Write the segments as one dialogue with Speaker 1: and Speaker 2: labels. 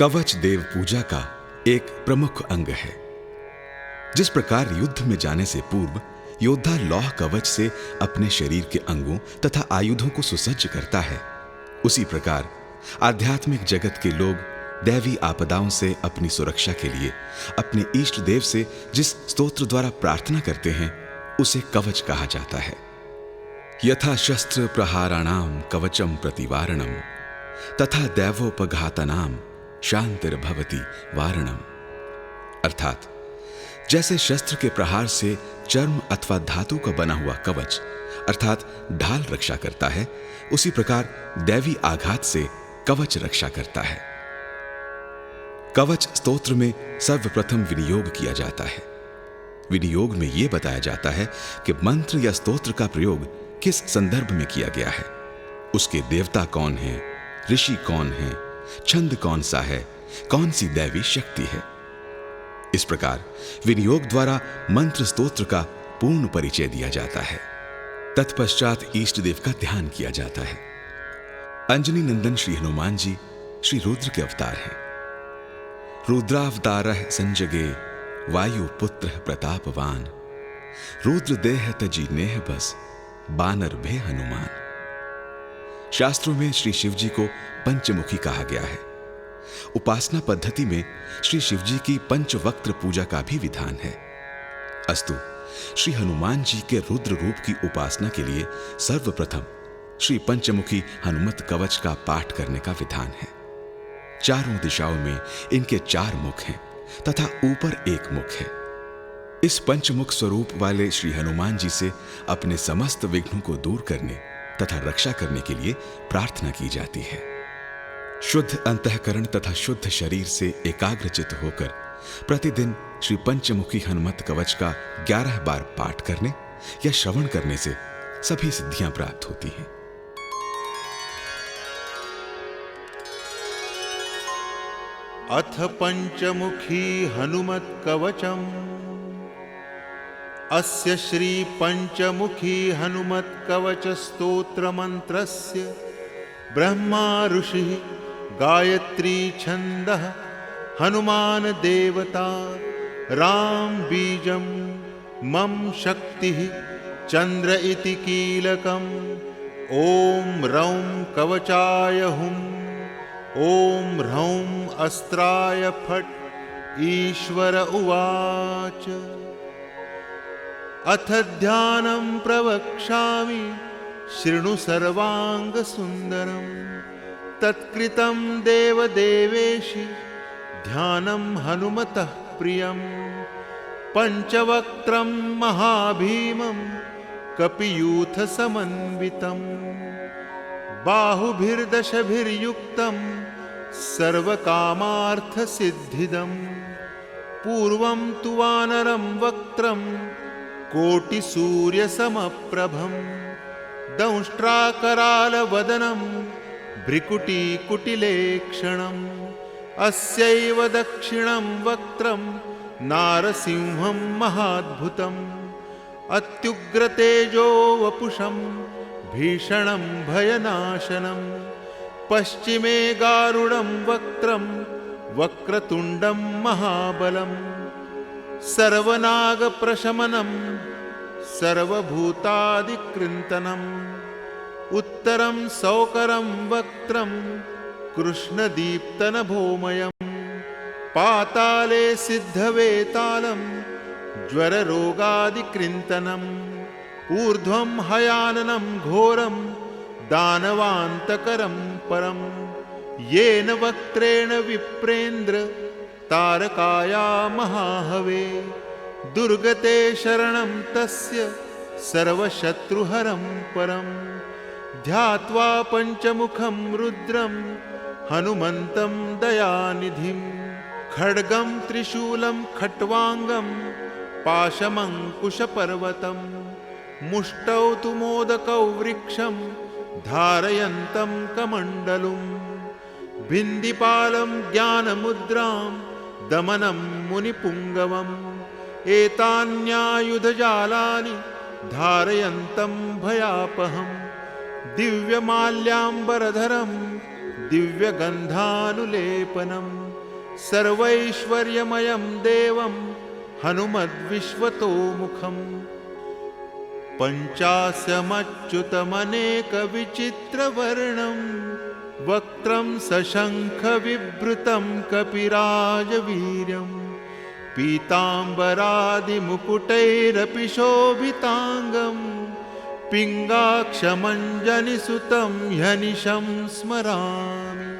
Speaker 1: कवच देव पूजा का एक प्रमुख अंग है। जिस प्रकार युद्ध में जाने से पूर्व योद्धा लौह कवच से अपने शरीर के अंगों तथा आयुधों को सुसज्ज करता है, उसी प्रकार आध्यात्मिक जगत के लोग दैवी आपदाओं से अपनी सुरक्षा के लिए अपने इष्ट देव से जिस स्तोत्र द्वारा प्रार्थना करते हैं, उसे कवच कहा जाता है। यथा शस्त्र प्रहाराणाम कवचम प्रतिवारणम तथा दैवोपघातनाम शांतिर्भवति वारणम। अर्थात जैसे शस्त्र के प्रहार से चर्म अथवा धातु का बना हुआ कवच अर्थात ढाल रक्षा करता है, उसी प्रकार दैवी आघात से कवच रक्षा करता है। कवच स्तोत्र में सर्वप्रथम विनियोग किया जाता है। विनियोग में यह बताया जाता है कि मंत्र या स्तोत्र का प्रयोग किस संदर्भ में किया गया है, उसके देवता कौन हैं, ऋषि कौन हैं, छंद कौन सा है, कौन सी दैवी शक्ति है। इस प्रकार विनियोग द्वारा मंत्र स्तोत्र का पूर्ण परिचय दिया जाता है। तत्पश्चात इष्ट देव का ध्यान किया जाता है। अंजनी नंदन श्री हनुमान जी श्री रुद्र के अवतार हैं। रुद्रावतारः संजगे वायु पुत्र प्रतापवान, रुद्र देह तजी नेह बस बानर भे हनुमान। शास्त्रों में श्री शिव जी को पंचमुखी कहा गया है। उपासना पद्धति में श्री शिव जी की पंचवक्त्र पूजा का भी विधान है। अस्तु श्री हनुमान जी के रुद्र रूप की उपासना के लिए सर्वप्रथम श्री पंचमुखी हनुमत कवच का पाठ करने का विधान है। चारों दिशाओं में इनके 4 मुख हैं तथा ऊपर एक मुख है। इस पंचमुख स्वरूप वाले श्री हनुमान जी से अपने समस्त विघ्नों को दूर करने तथा रक्षा करने के लिए प्रार्थना की जाती है। शुद्ध अंतःकरण तथा शुद्ध शरीर से एकाग्रचित होकर प्रतिदिन श्री पंचमुखी हनुमत कवच का 11 बार पाठ करने या श्रवण करने से सभी सिद्धियां प्राप्त होती हैं।
Speaker 2: अथ पंचमुखी हनुमत कवचम। अस्य श्री पंचमुखी हनुमत कवच स्तोत्र मंत्रस्य ब्रह्मा ऋषि गायत्री छंदः हनुमान देवता राम बीजम मम शक्ति चंद्र इति कीलकम। ओम रौं कवचाय हुम ओम ह्रौं अस्त्राय फट्। ईश्वर उवाच अथ ध्यानं प्रवक्ष्यामि शृणु सर्वांग सुंदरम। तत्कृतं देवदेवेशि ध्यानं हनुमतः प्रियं। पंचवक्त्रं महाभीमं कपियूथ समन्वितं। बाहुभिर्दशभिर्युक्तं सर्वकामार्थ सिद्धिदं। पूर्वं तु वानरं वक्त्रं कोटिसूर्यसमप्रभं। दंष्ट्राकरालवदनं भ्रिकुटिकुटिलेक्षणम्। अस्यैव दक्षिणं वक्त्रं नारसिंहं महाद्भुतम्। अत्युग्रतेजो वपुषं भीषणं भयनाशनं। पश्चिमे गारुडं वक्त्रं वक्रतुण्डं महाबलं। सर्वनागप्रशमनं सर्वभूतादिकृन्तनं। उत्तरं सौकरं वक्त्रं कृष्णदीप्तनभोमयं। पाताले सिद्धवेतालं ज्वररोगादिकृन्तनम्। ऊर्ध्वं हयाननं घोरं दानवान्तकरं परं। येन वक्त्रेण विप्रेन्द्र तारकाया महाहवे। दुर्गते शरणं तस्य सर्वशत्रुहरं परं। ध्यात्वा पंचमुखं रुद्रं हनुमन्तं दयानिधिं। खड्गं त्रिशूलं खट्वांगं पाशमङ्कुशपर्वतं। मुष्टौ तु मोदकौ वृक्षं धारयन्तं कमण्डलुं। भिन्दिपालं ज्ञानमुद्रां दमनं मुनिपुङ्गवम्। एतान्यायुधजालानि धारयन्तं भयापहम्। दिव्यमाल्याम्बरधरं दिव्यगन्धानुलेपनम्। सर्वैश्वर्यमयं देवं हनुमद्विश्वतोमुखम् पञ्चास्यमच्युतमनेकविचित्रवर्णं वक्त्रं सशङ्खविभृतं कपिराजवीर्यं पीताम्बरादिमुकुटैरपि शोभिताङ्गं पिङ्गाक्षमञ्जनिसुतं ह्यनिशं स्मरामि।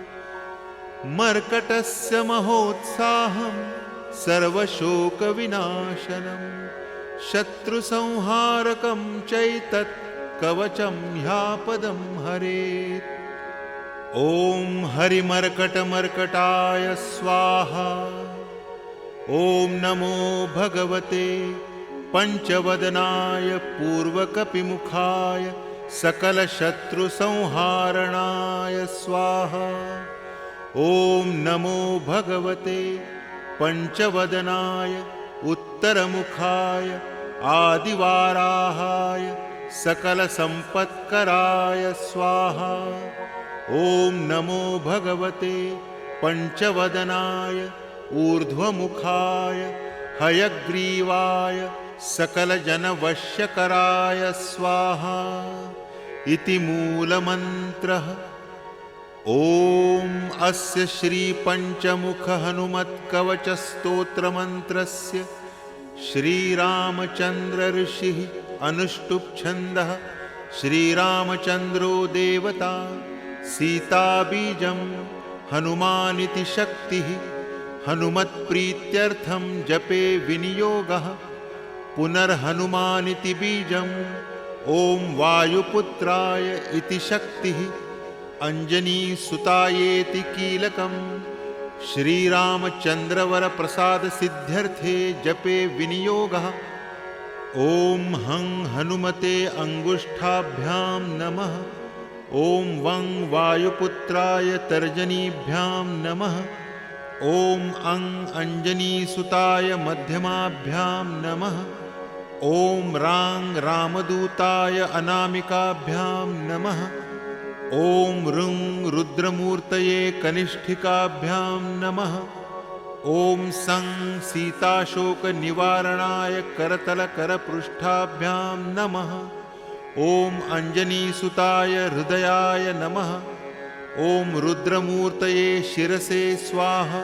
Speaker 2: मर्कटस्य महोत्साहं सर्वशोकविनाशनं शत्रुसंहारकं चैतत् कवचं ह्यापदं हरेत्। ॐ हरिमर्कटमर्कटाय स्वाहा। ॐ नमो भगवते पञ्चवदनाय पूर्वकपिमुखाय सकलशत्रुसंहारणाय स्वाहा। ॐ नमो भगवते पञ्चवदनाय उत्तरमुखाय आदिवाराहाय सकलसम्पत्कराय स्वाहा। ॐ नमो भगवते पञ्चवदनाय ऊर्ध्वमुखाय हयग्रीवाय सकलजनवश्यकराय स्वाहा इति मूलमन्त्रः। ॐ अस्य श्रीपञ्चमुखहनुमत्कवचस्तोत्रमन्त्रस्य श्रीरामचन्द्रऋषिः अनुष्टुप्छन्दः श्रीरामचन्द्रो देवता सीताबीजं हनुमानिति शक्तिः हनुमत्प्रीत्यर्थं जपे विनियोगः पुनर्हनुमानिति बीजम् ॐ वायुपुत्राय इति शक्तिः अंजनीसुतायेति कीलकम् श्रीरामचन्द्रवरप्रसादसिद्ध्यर्थे जपे विनियोगः ॐ हं हनुमते अंगुष्ठाभ्यां नमः। ॐ वं वायुपुत्राय तर्जनीभ्यां नमः। ॐ अं अंजनीसुताय मध्यमाभ्यां नमः। ॐ रां रामदूताय अनामिकाभ्यां नमः। ॐ ऋं रुद्रमूर्तये कनिष्ठिकाभ्यां नमः। ॐ सं सीताशोकनिवारणाय करतलकरपृष्ठाभ्यां नमः। ॐ अंजनीसुताय हृदयाय नमः। ॐ रुद्रमूर्तये शिरसे स्वाहा।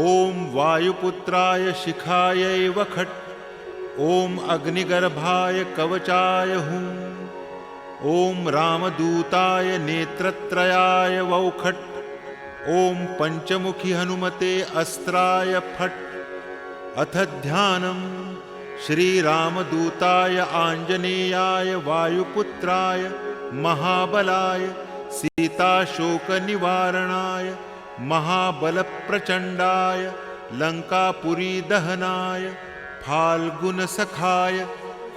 Speaker 2: ॐ वायुपुत्राय शिखायै वखट्। ॐ अग्निगर्भाय कवचाय हुं। ॐ रामदूताय नेत्रत्रयाय वौखट्। ॐ पञ्चमुखी हनुमते अस्त्राय फट्। अथ ध्यानं श्रीरामदूताय आञ्जनेयाय वायुपुत्राय महाबलाय सीताशोकनिवारणाय महाबलप्रचण्डाय लङ्कापुरीदहनाय फाल्गुनसखाय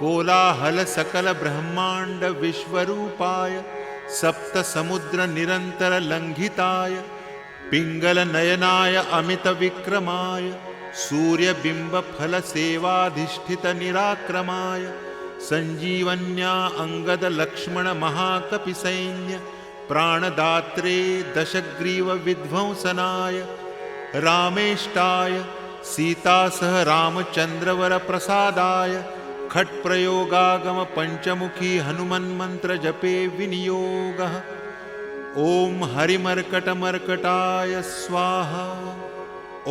Speaker 2: कोलाहलसकलब्रह्माण्डविश्वरूपाय सप्तसमुद्रनिरन्तरलङ्घिताय पिङ्गलनयनाय अमितविक्रमाय सूर्यबिम्बफलसेवाधिष्ठितनिराक्रमाय सञ्जीवन्या अङ्गदलक्ष्मणमहाकपिसैन्य प्राणदात्रे दशग्रीवविध्वंसनाय रामेष्टाय सीतासह रामचन्द्रवरप्रसादाय खट्प्रयोगागम पञ्चमुखी हनुमन्मन्त्रजपे विनियोगः ॐ हरिमर्कटमर्कटाय स्वाहा। ॐ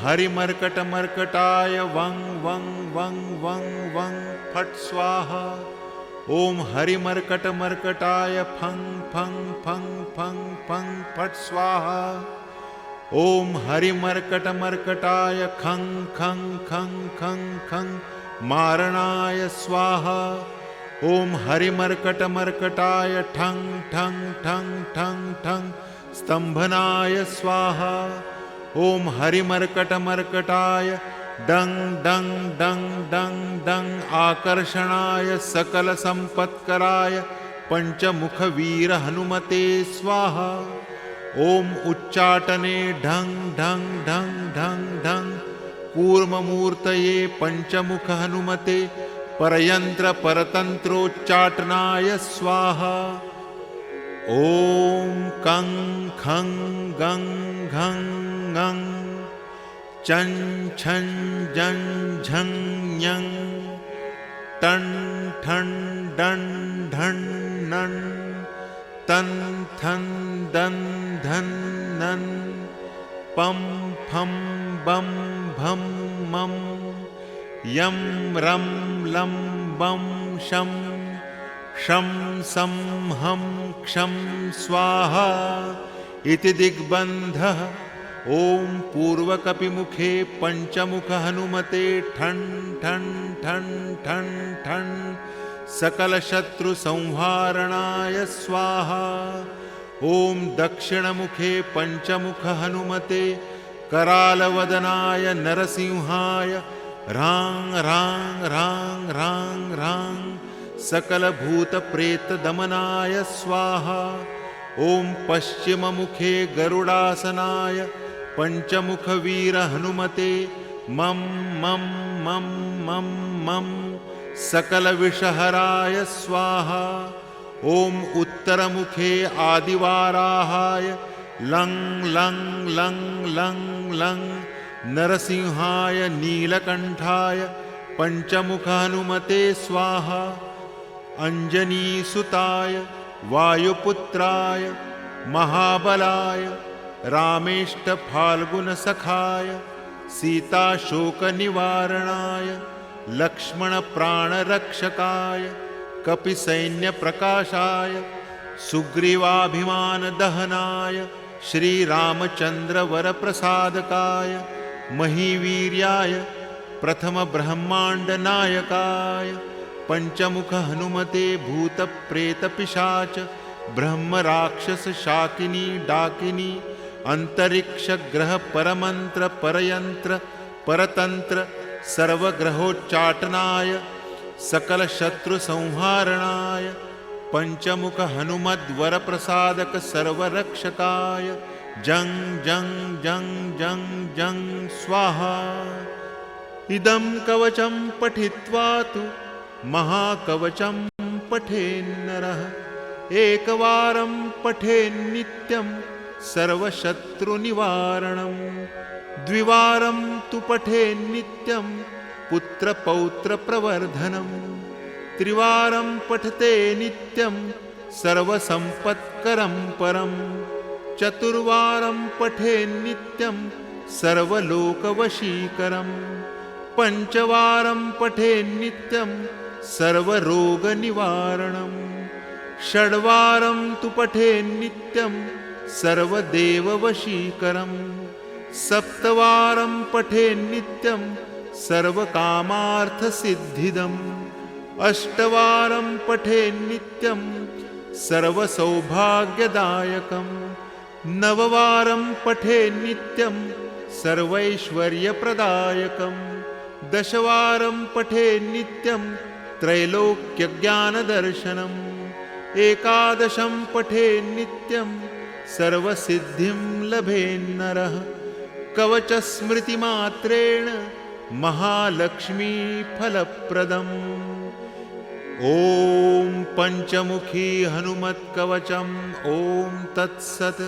Speaker 2: हरिमर्कटमर्कटाय वं वं वं वं वं फट् स्वाहा। ॐ हरिमर्कटमर्कटाय फं फं फं फं फं फट् स्वाहा। ॐ हरिमर्कटमर्कटाय खं खं खं खं खं मारणाय स्वाहा। ॐ हरिमर्कटमर्कटाय ठं ठं ठं ठं ठं स्तम्भनाय स्वाहा। ॐ हरिमर्कटमर्कटाय डं डं डं डं डं आकर्षणाय सकलसम्पत्कराय पञ्चमुखवीरहनुमते स्वाहा। ॐ उच्चाटने ढं ढं ढं ढं ढं कूर्ममूर्तये पञ्चमुखहनुमते परयन्त्रपरतन्त्रोच्चाटनाय स्वाहा। ॐ कं खं गं घं ङं चं छं जं झं ञं टं ठं डं ढं णं तं थं दं धं नं पं फं बं भं मं यं रं लं बं शं शं सं हं क्षं स्वाहा इति दिग्बन्धः। ॐ पूर्वकपिमुखे पञ्चमुख हनुमते ठन् ठन् ठन् ठन् ठन् सकलशत्रुसंहारणाय स्वाहा। ॐ दक्षिणमुखे पञ्चमुख हनुमते करालवदनाय नरसिंहाय रां रां रां रां रां सकलभूतप्रेतदमनाय स्वाहा। ॐ पश्चिममुखे गरुडासनाय पञ्चमुखवीर हनुमते मं मं मं मं मं सकलविषहराय स्वाहा। ॐ उत्तरमुखे आदिवाराहाय लं लं लं लं लं नरसिंहाय नीलकण्ठाय पञ्चमुख हनुमते स्वाहा। अञ्जनीसुताय वायुपुत्राय महाबलाय रामेष्टफाल्गुनसखाय सीताशोकनिवारणाय लक्ष्मणप्राणरक्षकाय कपिसैन्यप्रकाशाय सुग्रीवाभिमानदहनाय श्रीरामचन्द्रवरप्रसादकाय महीवीर्याय प्रथमब्रह्माण्डनायकाय पञ्चमुख हनुमते भूतप्रेतपिशाच ब्रह्मराक्षसशाकिनी डाकिनी अंतरिक्षग्रह परमंत्र परयंत्र परतंत्र सर्वग्रहोच्चाटनाय सकलशत्रुसंहारणाय पञ्चमुख हनुमद्वरप्रसादक सर्वरक्षकाय जं जं जं जं जं स्वाहा। इदं कवचं पठित्वा तु महाकवचं पठेन्नरः एकवारं पठेन्नित्यं सर्वशत्रुनिवारणं द्विवारं तु पठेन्नित्यं पुत्रपौत्रप्रवर्धनं त्रिवारं पठते नित्यं सर्वसम्पत्करं परं चतुर्वारं पठेन्नित्यं सर्वलोकवशीकरं पञ्चवारं पठेन्नित्यं सर्वरोगनिवारणं षड्वारं तु पठेन्नित्यं सर्वदेववशीकरं सप्तवारं पठेन्नित्यं सर्वकामार्थसिद्धिदम् अष्टवारं पठेन्नित्यं सर्वसौभाग्यदायकं नववारं पठेन्नित्यं सर्वैश्वर्यप्रदायकं दशवारं पठेन्नित्यं त्रैलोक्यज्ञानदर्शनम् एकादशं पठेन्नित्यं सर्वसिद्धिं लभेन्नरः कवचस्मृतिमात्रेण महालक्ष्मीफलप्रदम्। ॐ पञ्चमुखी हनुमत्कवचम् ॐ तत्सत्।